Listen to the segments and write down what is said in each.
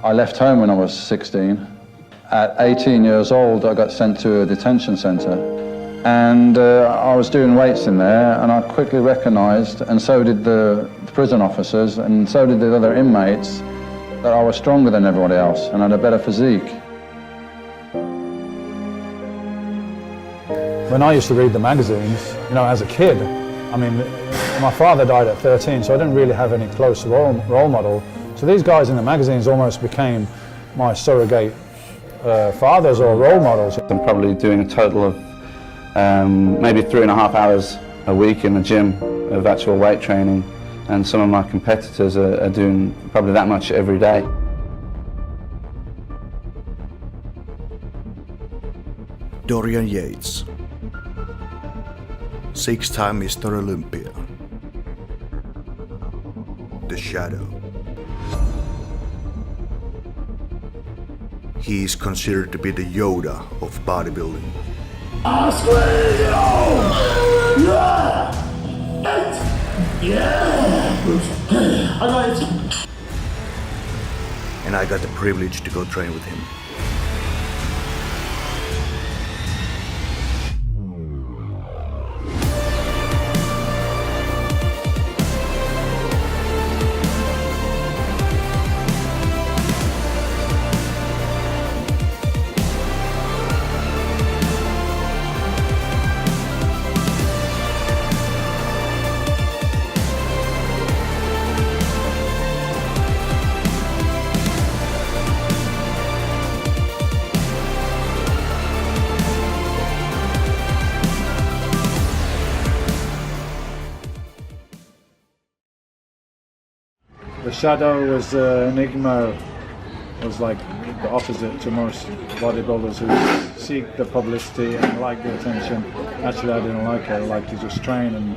I left home when I was 16. At 18 years old, I got sent to a detention centre. And I was doing weights in there, and I quickly recognised, and so did the prison officers, and so did the other inmates, that I was stronger than everybody else and had a better physique. When I used to read the magazines, you know, as a kid, I mean, my father died at 13, so I didn't really have any close role model. So these guys in the magazines almost became my surrogate fathers or role models. I'm probably doing a total of maybe 3.5 hours a week in the gym of actual weight training, and some of my competitors are doing probably that much every day. Dorian Yates, 6-time Mr. Olympia. The Shadow. He is considered to be the Yoda of bodybuilding. I swear you! Yeah! I got it! And I got the privilege to go train with him. The Shadow was Enigma, was like the opposite to most bodybuilders who seek the publicity and like the attention. Actually, I didn't like it. I liked to just train, and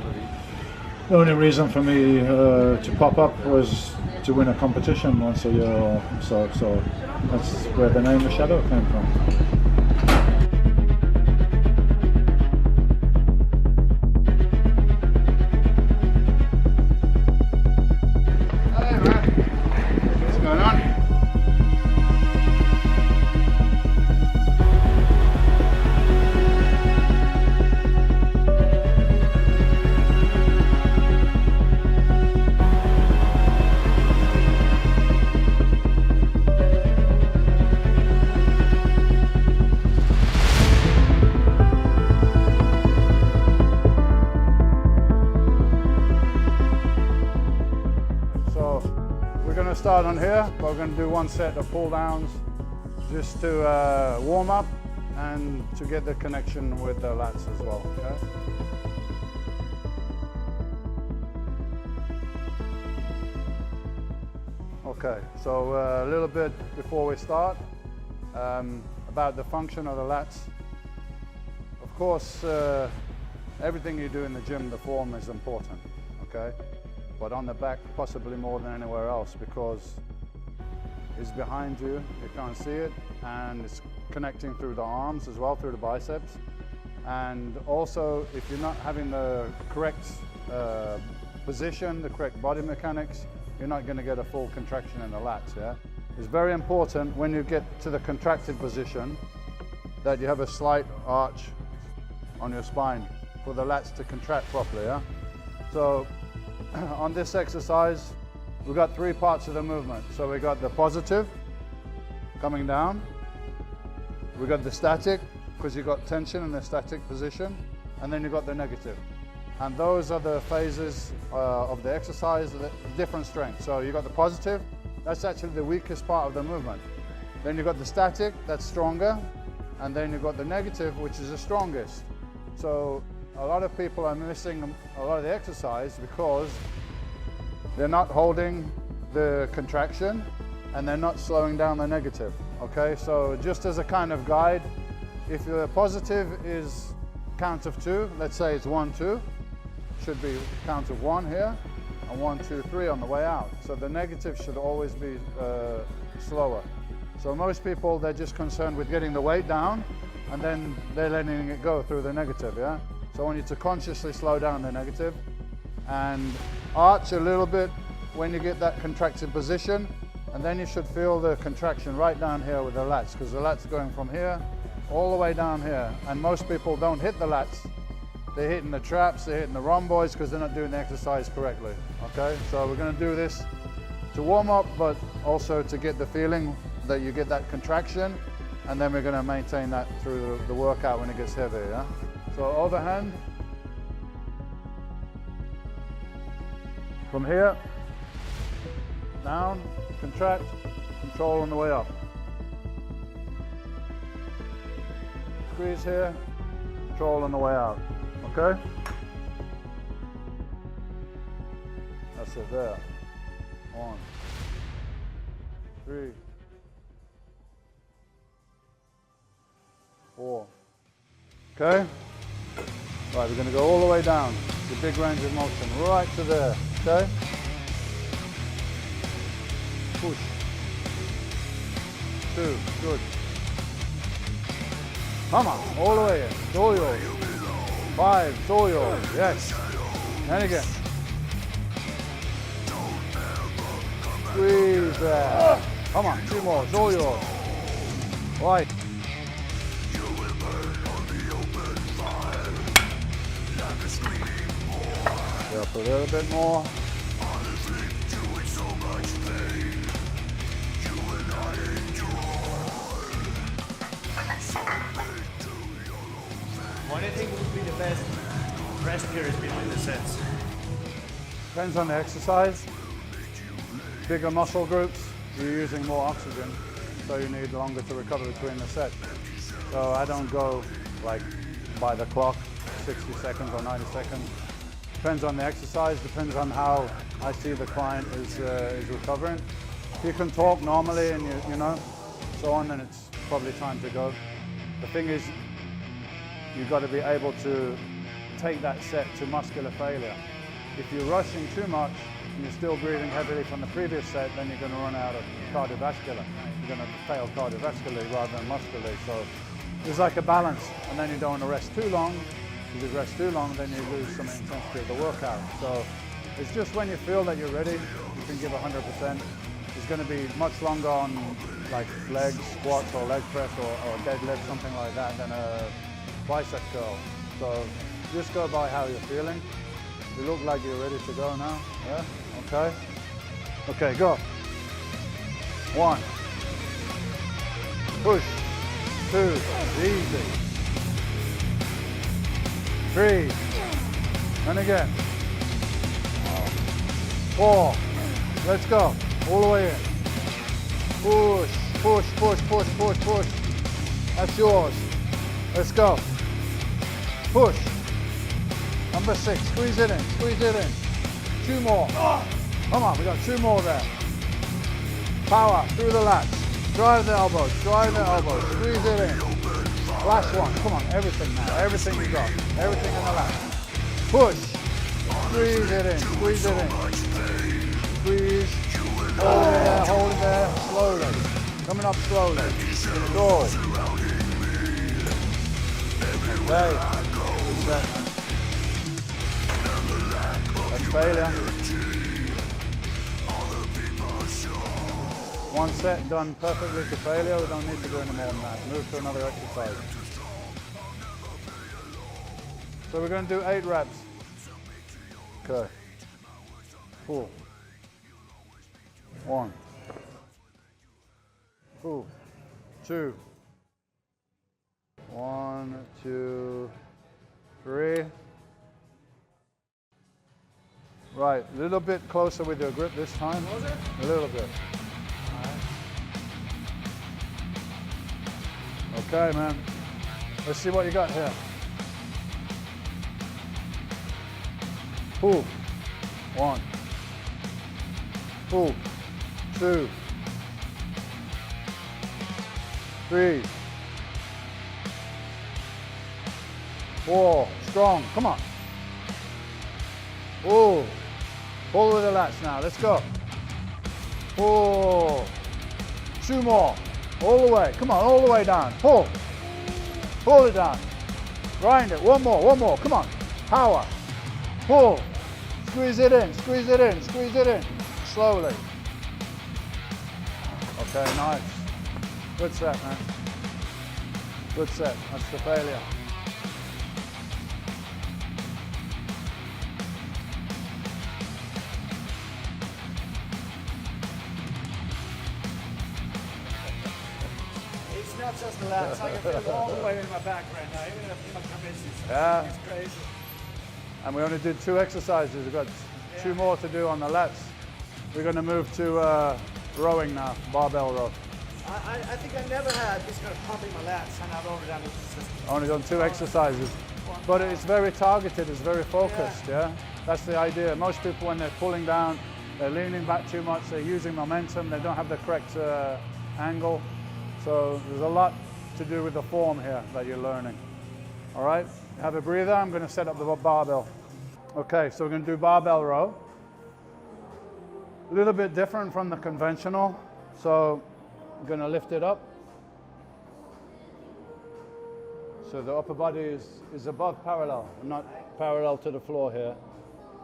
the only reason for me to pop up was to win a competition once a year or so. So that's where the name The Shadow came from. Start on here, but we're going to do one set of pull downs just to warm up and to get the connection with the lats as well. Okay, so a little bit before we start about the function of the lats. Of course, everything you do in the gym, the form is important, okay? But on the back, possibly more than anywhere else, because it's behind you, you can't see it, and it's connecting through the arms as well, through the biceps. And also, if you're not having the correct position, the correct body mechanics, you're not going to get a full contraction in the lats, yeah? It's very important when you get to the contracted position that you have a slight arch on your spine for the lats to contract properly, yeah? So, on this exercise, we've got 3 parts of the movement. So we got the positive, coming down. We got the static, because you've got tension in the static position. And then you've got the negative. And those are the phases of the exercise, the different strengths. So you've got the positive, that's actually the weakest part of the movement. Then you've got the static, that's stronger. And then you've got the negative, which is the strongest. So a lot of people are missing a lot of the exercise because they're not holding the contraction and they're not slowing down the negative, okay? So just as a kind of guide, if your positive is count of 2, let's say it's 1, 2, should be count of 1 here, and 1, 2, 3 on the way out. So the negative should always be slower. So most people, they're just concerned with getting the weight down and then they're letting it go through the negative, yeah? So I want you to consciously slow down the negative and arch a little bit when you get that contracted position, And then you should feel the contraction right down here with the lats, because the lats are going from here all the way down here. And most people don't hit the lats. They're hitting the traps, they're hitting the rhomboids because they're not doing the exercise correctly. Okay, so we're going to do this to warm up, but also to get the feeling that you get that contraction, and then we're going to maintain that through the workout when it gets heavier. Yeah? So overhand. From here, down, contract, control on the way up. Squeeze here, control on the way out. Okay? That's it there. 1, 3, 4. Okay? Right, we're going to go all the way down. The big range of motion, right to there. Okay? Push. 2, good. Come on, all the way in. It's all yours. 5, it's all yours. Yes. And again. Squeeze there. Come on, 2 more, it's all yours. Right. Up a little bit more. What do you think would be the best rest periods between the sets? Depends on the exercise. Bigger muscle groups, you're using more oxygen, so you need longer to recover between the sets. So I don't go like by the clock, 60 seconds or 90 seconds. Depends on the exercise, depends on how I see the client is recovering. If you can talk normally and you know, so on, then it's probably time to go. The thing is, you've got to be able to take that set to muscular failure. If you're rushing too much and you're still breathing heavily from the previous set, then you're going to run out of cardiovascular. You're going to fail cardiovascularly rather than muscularly. So there's like a balance, and then you don't want to rest too long. If you rest too long, then you lose some intensity of the workout. So it's just when you feel that you're ready, you can give 100%. It's going to be much longer on like legs, squats or leg press or deadlift, something like that, than a bicep curl. So just go by how you're feeling. You look like you're ready to go now. Yeah? Okay? Okay, go. 1. Push. 2. Easy. 3. And again. 4. Let's go. All the way in. Push, push, push, push, push, push. That's yours. Let's go. Push. Number 6. Squeeze it in. Squeeze it in. 2 more. Come on, we got 2 more there. Power through the lats. Drive the elbows. Drive the elbows. Squeeze it in. Last one. Come on, everything now. Everything you got. Everything in the lats. Push. Squeeze it in. Squeeze it in. Squeeze. Hold it there. Hold it there. Slowly. Coming up slowly. Go. Okay. That's failure. 1 set done perfectly to failure. We don't need to do any more than that. Move to another exercise. So we're going to do 8 reps. Okay. 4. 1. 2. 1, 2, 3. Right, a little bit closer with your grip this time. A little bit. Okay, man. Let's see what you got here. Pull. 1. Pull. 2. 3. 4. Strong. Come on. Oh. Pull with the lats now. Let's go. Oh. 2 more. All the way. Come on. All the way down. Pull. Pull it down. Grind it. 1 more. 1 more. Come on. Power. Pull. Squeeze it in. Squeeze it in. Squeeze it in. Slowly. Okay, nice. Good set, man. Good set. That's the failure. It's not just the lats. I can feel it all the way in my back right now, even in my cabezas. Yeah. It's crazy. And we only did 2 exercises. We've got 2 more to do on the lats. We're going to move to rowing now, barbell row. I think I never had this kind of pump in my lats, and I've only done it. Only done 2 exercises. But it's very targeted, it's very focused, yeah? That's the idea. Most people, when they're pulling down, they're leaning back too much, they're using momentum, they don't have the correct angle. So there's a lot to do with the form here that you're learning. All right, have a breather. I'm going to set up the barbell. Okay, so we're going to do barbell row. A little bit different from the conventional. So I'm going to lift it up. So the upper body is above parallel, not parallel to the floor here.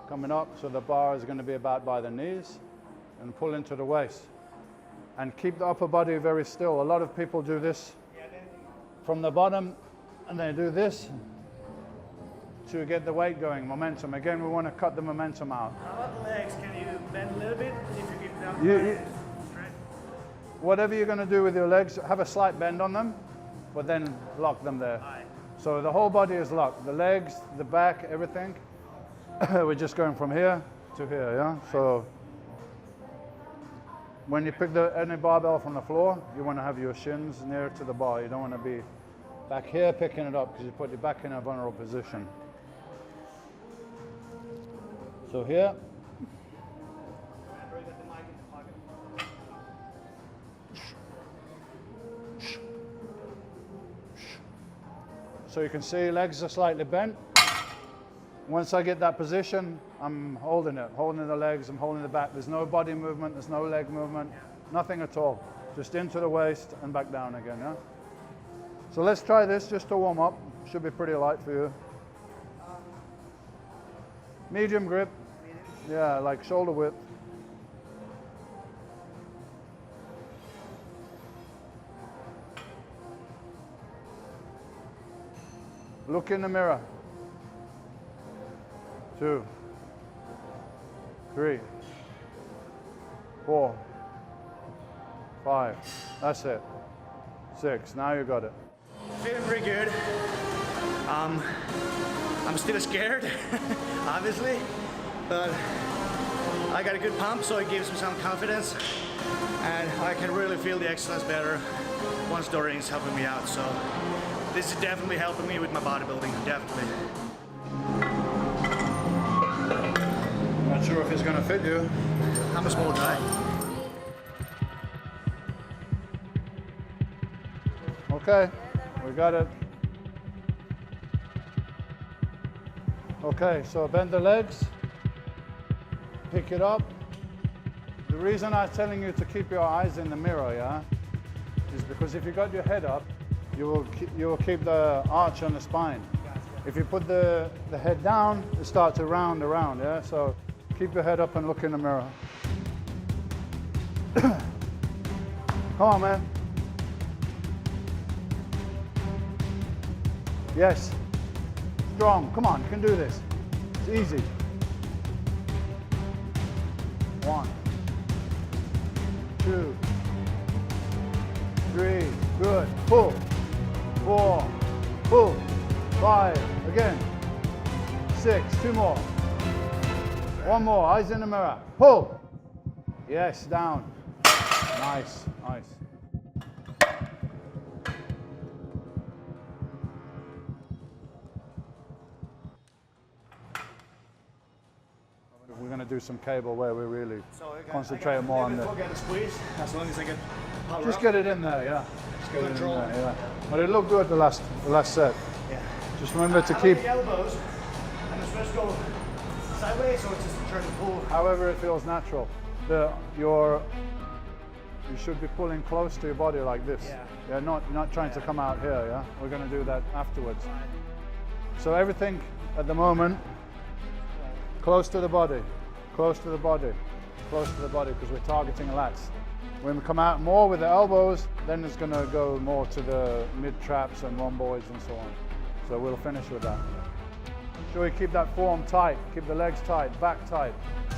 Coming up, so the bar is going to be about by the knees and pull into the waist. And keep the upper body very still. A lot of people do this from the bottom and they do this to get the weight going, momentum. Again, we want to cut the momentum out. How about the legs? Can you bend a little bit if you keep down? Straight. Whatever you're going to do with your legs, have a slight bend on them, but then lock them there. So the whole body is locked. The legs, the back, everything. We're just going from here to here, yeah? So when you pick any barbell from the floor, you want to have your shins near to the bar. You don't want to be back here picking it up because you put your back in a vulnerable position. So here. So you can see legs are slightly bent. Once I get that position, I'm holding it, holding the legs, I'm holding the back. There's no body movement, there's no leg movement, nothing at all. Just into the waist and back down again, yeah? So let's try this just to warm up. Should be pretty light for you. Medium grip. Yeah, like shoulder width. Look in the mirror. 2, 3, 4, 5. That's it. 6. Now you got it. Feeling pretty good. I'm still scared, obviously, but I got a good pump, so it gives me some confidence, and I can really feel the exercise better once Dorian is helping me out. So this is definitely helping me with my bodybuilding, definitely. Not sure if it's going to fit you. I'm a small guy. Okay, we got it. Okay, so bend the legs, pick it up. The reason I'm telling you to keep your eyes in the mirror, yeah, is because if you got your head up, you will keep the arch on the spine. If you put the head down, it starts to round around, yeah? So keep your head up and look in the mirror. Come on, man. Yes. Strong. Come on, you can do this. It's easy. 1, 2, 3. Good. Pull. 4. Pull. 5. Again. 6. 2 more. 1 more. Eyes in the mirror. Pull. Yes, down. Nice. Nice. We're going to do some cable where we really concentrate more on the... Get a squeeze, as long as I get power Just up. get it in there, yeah. Just get it in Control. there, yeah. But it looked good the last set. Yeah. Just remember to I keep... like the elbows, and the stretch go sideways, or just try to pull. However it feels natural. You should be pulling close to your body like this. Yeah, not trying to come out here, yeah? We're going to do that afterwards. So everything at the moment, close to the body, close to the body, close to the body, because we're targeting lats. When we come out more with the elbows, then it's going to go more to the mid traps and rhomboids and so on. So we'll finish with that. Sure, you keep that form tight, keep the legs tight, back tight.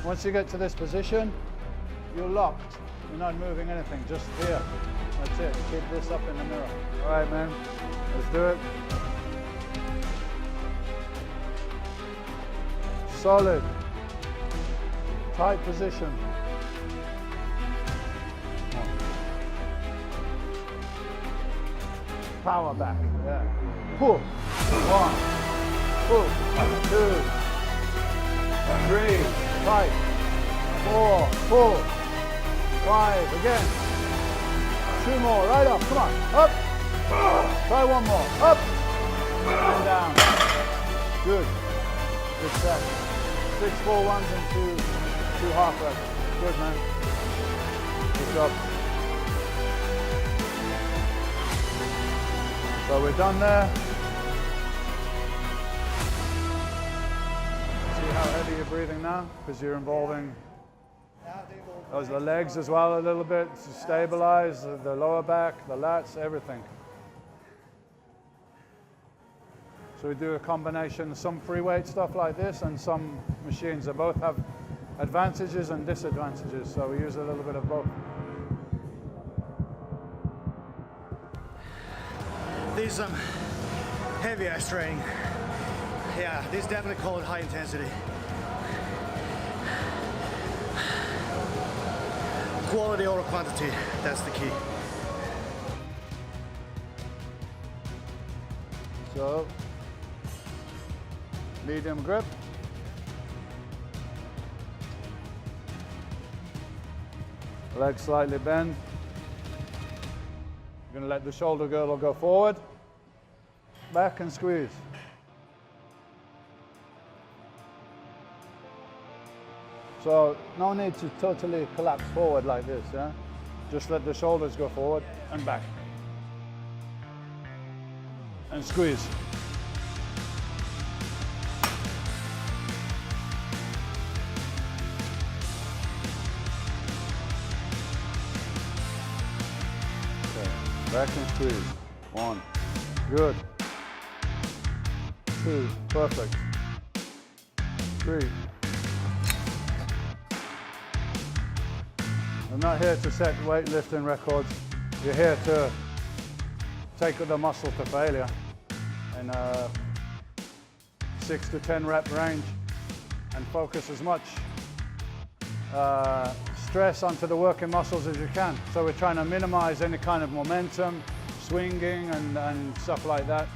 Once you get to this position, you're locked. You're not moving anything, just here. That's it. Keep this up in the mirror. All right, man. Let's do it. Solid. Tight position. Power back. Yeah. Pull. 1. Pull. 2. 3. Tight. 4. Pull. 5. Again. 2 more. Right up. Come on. Up. Try 1 more. Up. And down. Good. Good set. 6 full ones and 2 half reps. Good, man. Good job. So we're done there. See how heavy you're breathing now? Because you're involving the legs as well a little bit to stabilize the lower back, the lats, everything. So we do a combination, some free weight stuff like this and some machines that both have advantages and disadvantages. So we use a little bit of both. This is some heavy ass training. Yeah, this is definitely called high intensity. Quality over quantity, that's the key. So, medium grip. Legs slightly bend. You're going to let the shoulder girdle go forward, back and squeeze. So no need to totally collapse forward like this, yeah? Just let the shoulders go forward and back. And squeeze. Back and squeeze. 1. Good. 2. Perfect. 3. I'm not here to set weightlifting records. You're here to take the muscle to failure in a 6 to 10 rep range and focus as much stress onto the working muscles as you can. So we're trying to minimize any kind of momentum, swinging and stuff like that.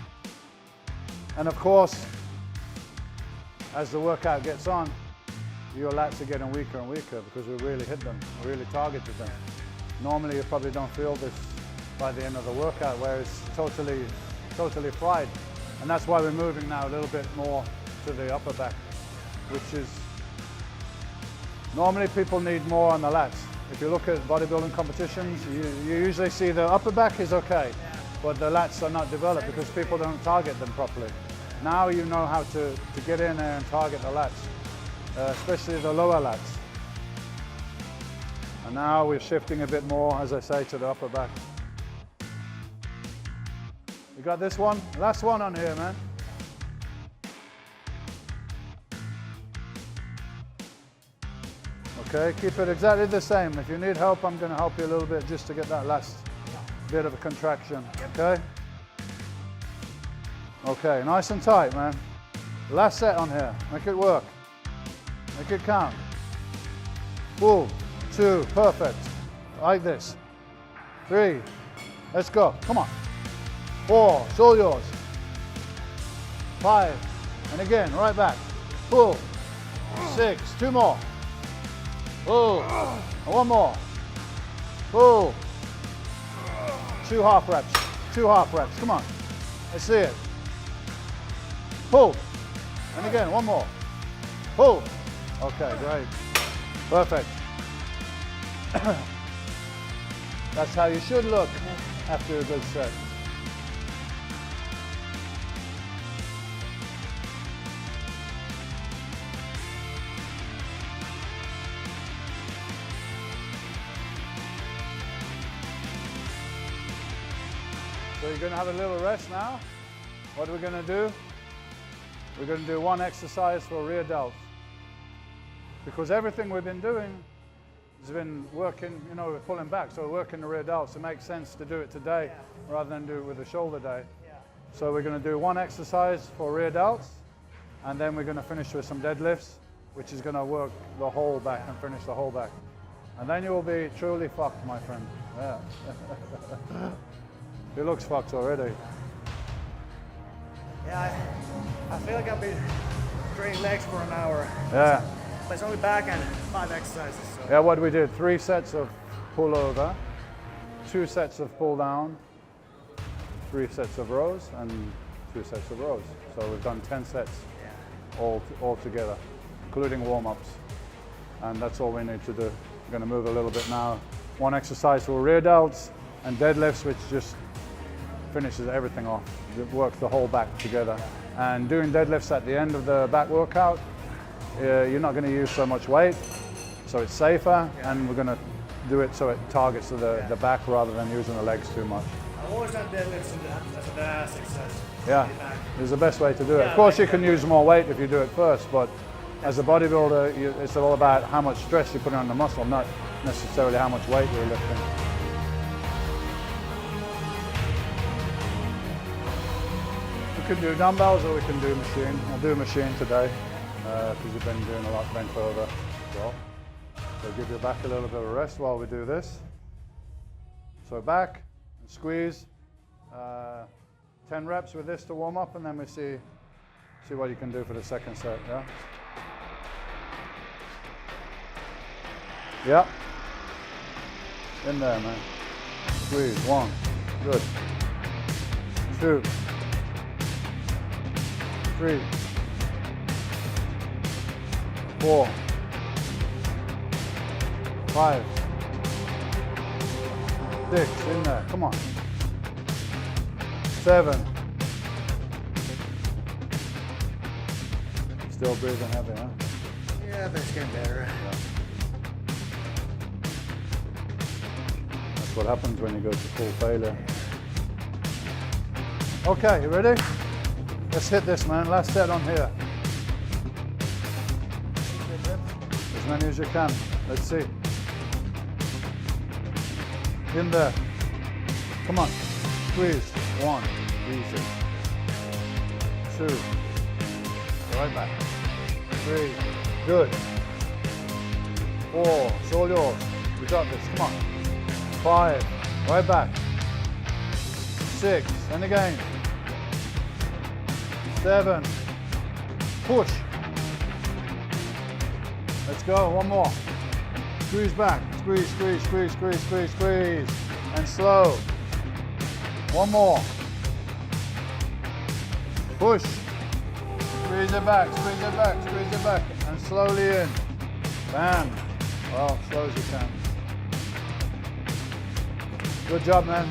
And of course, as the workout gets on, your lats are getting weaker and weaker because we really hit them, we really targeted them. Normally you probably don't feel this by the end of the workout where it's totally fried. And that's why we're moving now a little bit more to the upper back, which is, normally people need more on the lats. If you look at bodybuilding competitions, you usually see the upper back is okay, but the lats are not developed because people don't target them properly. Now you know how to get in there and target the lats, especially the lower lats. And now we're shifting a bit more, as I say, to the upper back. You got this one? Last one on here, man. Okay, keep it exactly the same. If you need help, I'm going to help you a little bit just to get that last bit of a contraction, okay? Okay, nice and tight, man. Last set on here. Make it work. Make it count. 1, 2, perfect. Like this. 3, let's go. Come on. 4, it's all yours. 5, and again, right back. Pull. 6, 2 more. Pull. And 1 more. Pull. 2 half reps. 2 half reps. Come on. Let's see it. Pull. And again, 1 more. Pull. Okay, great. Perfect. That's how you should look after a good set. So you're going to have a little rest now. What are we going to do? We're going to do one exercise for rear delts. Because everything we've been doing has been working, you know, we're pulling back, so we're working the rear delts. It makes sense to do it today rather than do it with the shoulder day. So we're going to do one exercise for rear delts, and then we're going to finish with some deadlifts, which is going to work the whole back and finish the whole back. And then you will be truly fucked, my friend. Yeah. He looks fucked already. Yeah, I feel like I've been training legs for an hour. Yeah. But it's only back and 5 exercises. So. Yeah, what we did, 3 sets of pull over, 2 sets of pull down, 3 sets of rows, and 2 sets of rows. So we've done 10 sets all together, including warm-ups. And that's all we need to do. We're going to move a little bit now. One exercise for rear delts and deadlifts, which just finishes everything off. It works the whole back together. And doing deadlifts at the end of the back workout, you're not going to use so much weight, so it's safer, and we're going to do it so it targets the back rather than using the legs too much. I've always done deadlifts as a ass exercise. Yeah, it's the best way to do it. Of course, you can use more weight if you do it first, but as a bodybuilder, it's all about how much stress you put on the muscle, not necessarily how much weight you're lifting. We can do dumbbells or we can do machine. I'll do machine today because you've been doing a lot bent over as well. So give your back a little bit of rest while we do this. So back and squeeze. 10 reps with this to warm up, and then we see what you can do for the second set. Yeah. Yeah. In there, man. Squeeze. 1. Good. 2. 3. 4. 5. 6. In there. Come on. 7. Still breathing heavy, huh? Yeah, but it's getting better. Yeah. That's what happens when you go to full failure. Okay, you ready? Let's hit this, man. Last set on here. As many as you can. Let's see. In there. Come on. Squeeze. 1. Easy. 2. Right back. 3. Good. 4. It's all yours. We got this. Come on. 5. Right back. 6. And again. 7. Push. Let's go. One more. Squeeze back. Squeeze, squeeze, squeeze, squeeze, squeeze, squeeze. And slow. One more. Push. Squeeze it back, squeeze it back, squeeze it back. And slowly in. Bam. Well, slow as you can. Good job, man.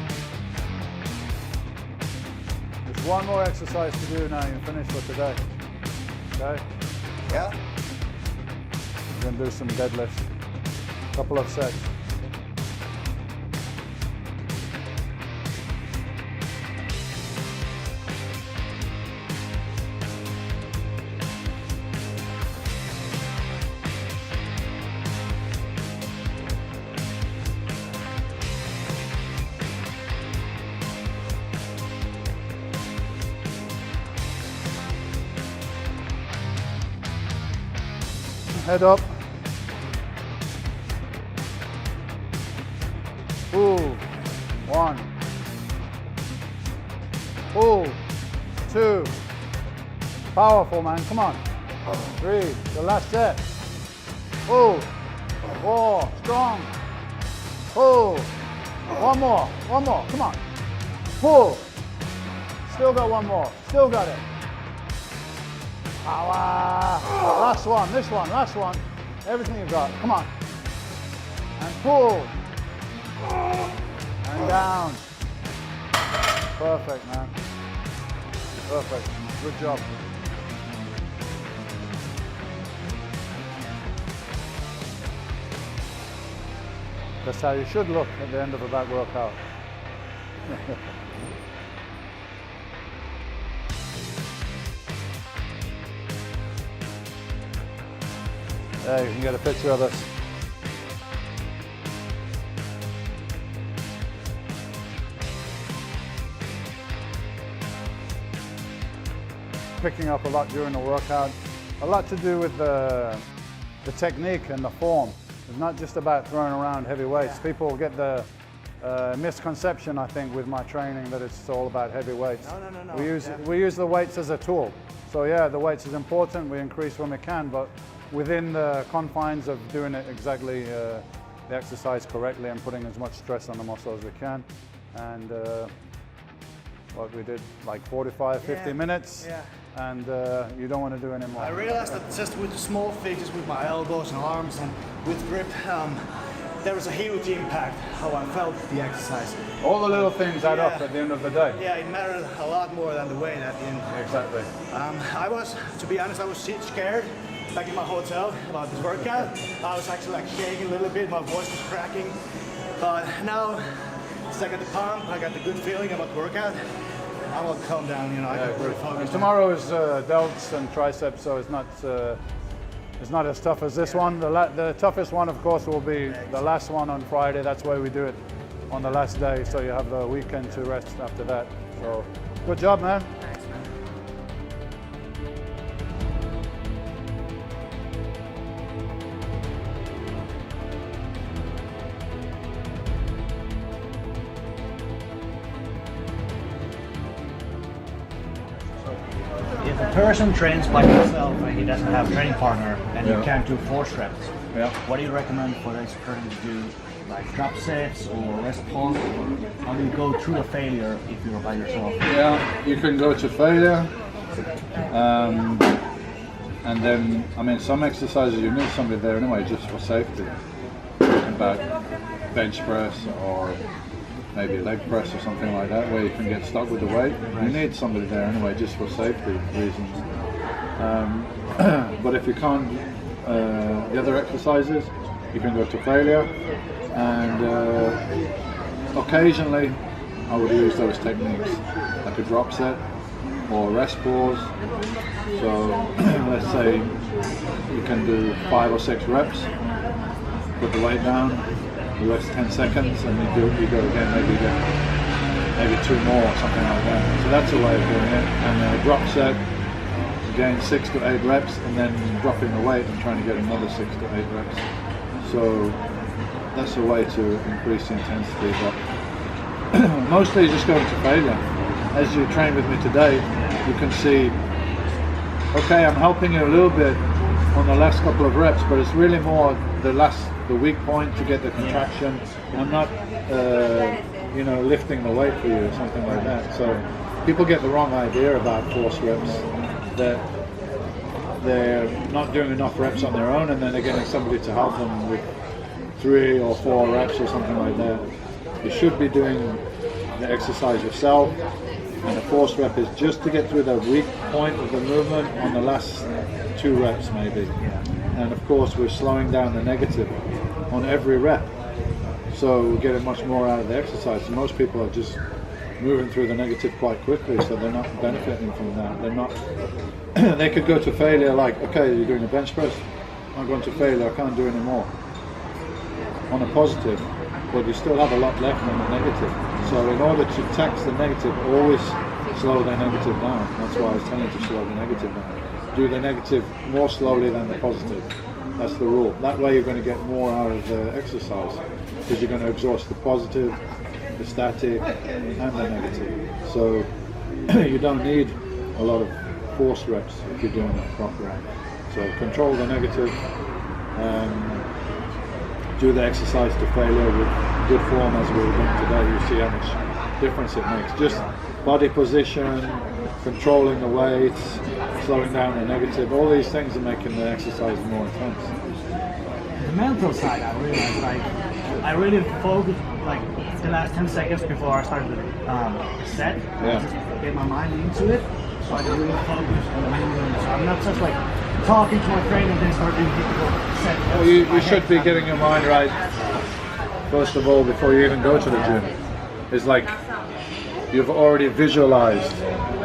Just one more exercise to do now. You're finished for today. Okay? Yeah. We're going to do some deadlifts. Couple of sets. Head up. Pull. 1. Pull. 2. Powerful, man. Come on. 3. The last set. Pull. 4. Strong. Pull. One more. One more. Come on. Pull. Still got one more. Still got it. Power. Last one. This one. Last one. Everything you got. Come on. And pull. And down. Perfect, man. Perfect. Good job. That's how you should look at the end of a back workout. There, you can get a picture of us. Picking up a lot during the workout. A lot to do with the technique and the form. It's not just about throwing around heavy weights. People get the misconception, I think, with my training that it's all about heavy weights. No. We use the weights as a tool. So yeah, the weights is important. We increase when we can, but within the confines of doing it exactly the exercise correctly and putting as much stress on the muscle as we can. And what we did, like 45, 50 minutes. Yeah. And you don't want to do any more. I realized that just with the small fixes with my elbows and arms and with grip, there was a huge impact how I felt the exercise. All the little things add up at the end of the day. Yeah, it mattered a lot more than the weight at the end. Exactly. To be honest, I was scared back in my hotel about this workout. I was actually like shaking a little bit, my voice was cracking. But now, since I got the pump, I got the good feeling about the workout, I will calm down, you know, I can really focus. And tomorrow is delts and triceps, so it's not as tough as this one. The toughest one, of course, will be the last one on Friday. That's why we do it on the last day, so you have the weekend to rest after that. So, good job, man. Thanks, man. If a person trains like yourself and he doesn't have a training partner and he can't do force reps, what do you recommend for this person to do? Like drop sets or rest pause? How do you go through a failure if you're by yourself? Yeah, you can go to failure. And then, I mean, some exercises you need somebody there anyway just for safety. Talking about bench press or maybe leg press or something like that, where you can get stuck with the weight. You need somebody there anyway, just for safety reasons. But if you can't, the other exercises, you can go to failure. And occasionally, I would use those techniques, like a drop set or rest pause. So let's say you can do 5 or 6 reps, put the weight down, you rest 10 seconds, and you go again, maybe 2 more or something like that. So that's a way of doing it. And a drop set, again 6 to 8 reps, and then dropping the weight and trying to get another 6 to 8 reps. So that's a way to increase the intensity, but mostly just going to failure. As you train with me today, you can see, okay, I'm helping you a little bit on the last couple of reps, but it's really more the weak point to get the contraction. I'm not, lifting the weight for you or something like that. So people get the wrong idea about force reps, that they're not doing enough reps on their own, and then they're getting somebody to help them with 3 or 4 reps or something like that. You should be doing the exercise yourself, and the force rep is just to get through the weak point of the movement on the last 2 reps maybe. And of course we're slowing down the negative on every rep, so we're getting much more out of the exercise. And most people are just moving through the negative quite quickly, so they're not benefiting from that. They're not. They could go to failure, like, okay, you're doing a bench press, I'm going to failure, I can't do any more, on a positive, but you still have a lot left on the negative. So in order to tax the negative, always slow the negative down. That's why I was telling you to slow the negative down. Do the negative more slowly than the positive. That's the rule. That way you're going to get more out of the exercise, because you're going to exhaust the positive, the static, and the negative. So you don't need a lot of force reps if you're doing it properly. So control the negative, do the exercise to failure with good form as we were doing today. You see how much difference it makes. Just body position, controlling the weights, slowing down the negative, all these things are making the exercise more intense. The mental side, I realized, I really focused the last 10 seconds before I started the set. Just get my mind into it, so I can really focus on the movement. So I'm not just talking to my trainer and then start doing difficult sets. Well, you should be getting your mind right first of all before you even go to the gym. It's like you've already visualized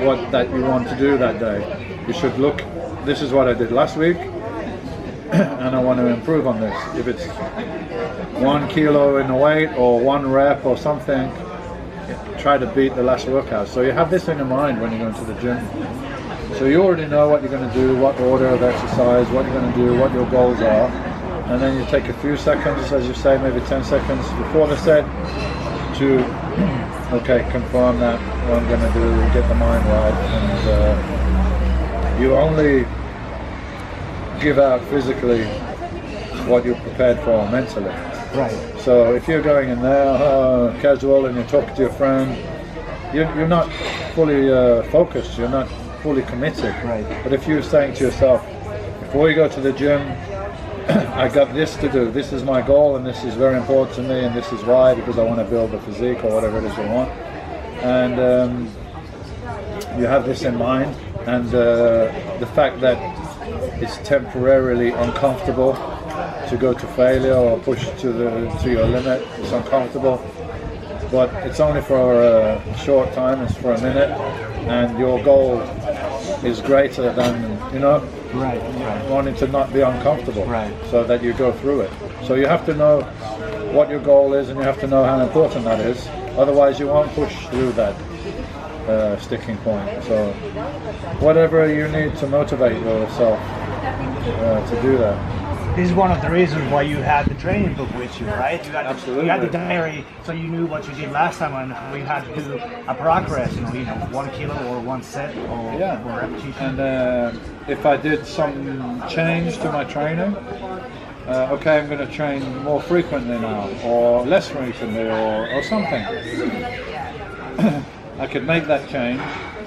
what that you want to do that day. You should look, this is what I did last week, and I want to improve on this. If it's 1 kilo in the weight or 1 rep or something, try to beat the last workout. So you have this in your mind when you go into the gym. So you already know what you're going to do, what order of exercise, what you're going to do, what your goals are. And then you take a few seconds, as you say, maybe 10 seconds before the set to, okay, confirm that what I'm going to do, get the mind right. And you only give out physically what you're prepared for mentally. Right. So if you're going in there casual and you're talking to your friend, you're not fully focused, you're not fully committed. Right. But if you're saying to yourself, before you go to the gym, I got this to do, this is my goal and this is very important to me and this is why, because I want to build the physique or whatever it is you want. And you have this in mind, and the fact that it's temporarily uncomfortable to go to failure or push to your limit, it's uncomfortable, but it's only for a short time, it's for a minute, and your goal is greater than, you know, Right. wanting to not be uncomfortable, Right. so that you go through it. So you have to know what your goal is and you have to know how important that is, otherwise you won't push through that sticking point. So whatever you need to motivate yourself to do that. This is one of the reasons why you had the training book with you, right? Absolutely. You had the diary, so you knew what you did last time, and we had to do a progress. You know, 1 kilo or 1 set or repetition. And if I did some change to my training, okay, I'm going to train more frequently now, or less frequently, or something. I could make that change,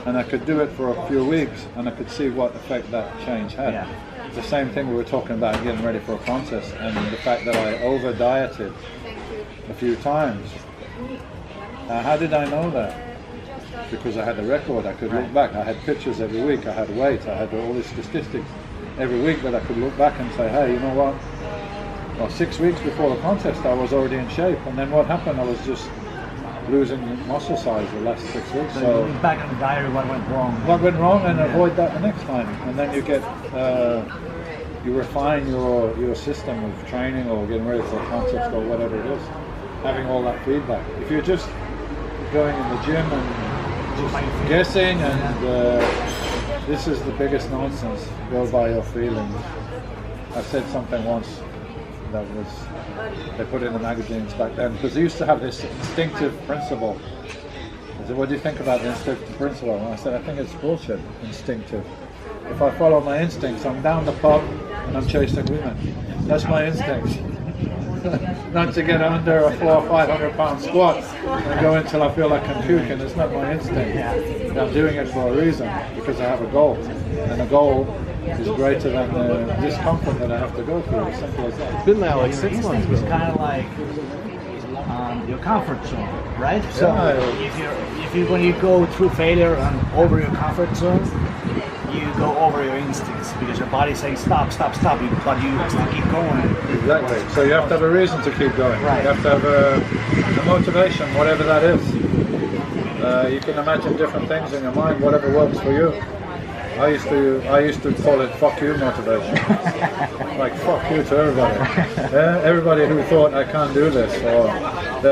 and I could do it for a few weeks, and I could see what effect that change had. Yeah. The same thing we were talking about getting ready for a contest, and the fact that I over dieted a few times. How did I know that? Because I had the record, I could look back, I had pictures every week, I had weight, I had all these statistics every week that I could look back and say, hey, you know what? Well, 6 weeks before the contest I was already in shape, and then what happened? I was just losing muscle size the last 6 weeks. So you look back on the diary, what went wrong? What went wrong, and avoid that the next time. And then you get, you refine your system of training or getting ready for a contest or whatever it is, having all that feedback. If you're just going in the gym and just guessing, and this is the biggest nonsense, go by your feelings. I said something once that was, they put in the magazines back then, because they used to have this instinctive principle. I said, what do you think about the instinctive principle? And I said, I think it's bullshit, instinctive. If I follow my instincts, I'm down the pub and I'm chasing women. That's my instinct. Not to get under a 400 or 500 pound squat and go until I feel like I'm puking. It's not my instinct. I'm doing it for a reason, because I have a goal. And the goal is greater than the discomfort that I have to go through. As simple as that. It's been now like 6 months. It's kind of like your comfort zone, right? So if you when you go through failure and over your comfort zone, you go over your instincts, because your body's saying stop, stop, stop, but you still keep going. Exactly. So you have to have a reason to keep going. Right. You have to have a motivation, whatever that is. You can imagine different things in your mind, whatever works for you. I used to call it "fuck you" motivation. Like fuck you to everybody. Everybody who thought I can't do this, or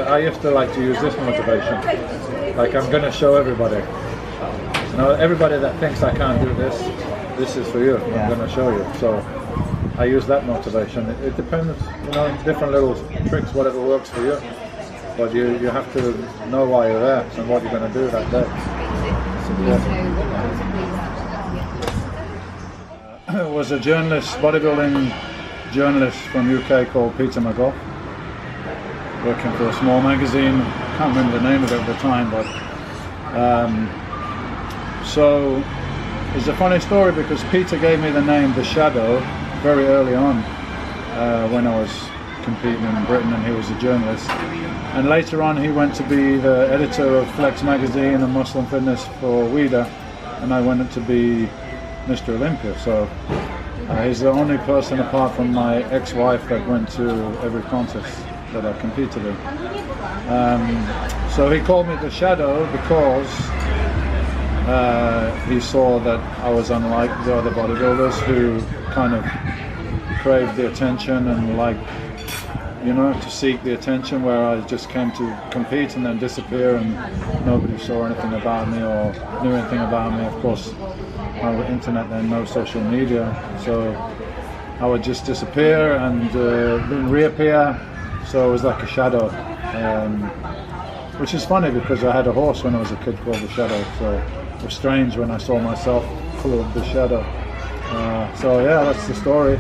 I used to like to use this motivation. Like, I'm going to show everybody. You know, everybody that thinks I can't do this, this is for you. I'm going to show you. So I use that motivation. It depends, you know, different little tricks, whatever works for you. But you have to know why you're there and what you're going to do that day. It's important. It was a journalist, bodybuilding journalist from UK called Peter McGough, working for a small magazine. I can't remember the name of it at the time, but so it's a funny story, because Peter gave me the name The Shadow very early on when I was competing in Britain, and he was a journalist. And later on he went to be the editor of Flex magazine and Muscle and Fitness for WIDA, and I went to be Mr. Olympia. So he's the only person apart from my ex-wife that went to every contest that I competed in. So he called me The Shadow because he saw that I was unlike the other bodybuilders who kind of crave the attention and like, you know, to seek the attention, where I just came to compete and then disappear and nobody saw anything about me or knew anything about me. Of course, no internet then, no social media, so I would just disappear and then reappear, so it was like a shadow, which is funny because I had a horse when I was a kid called the Shadow, so it was strange when I saw myself full of the shadow. So yeah, that's the story.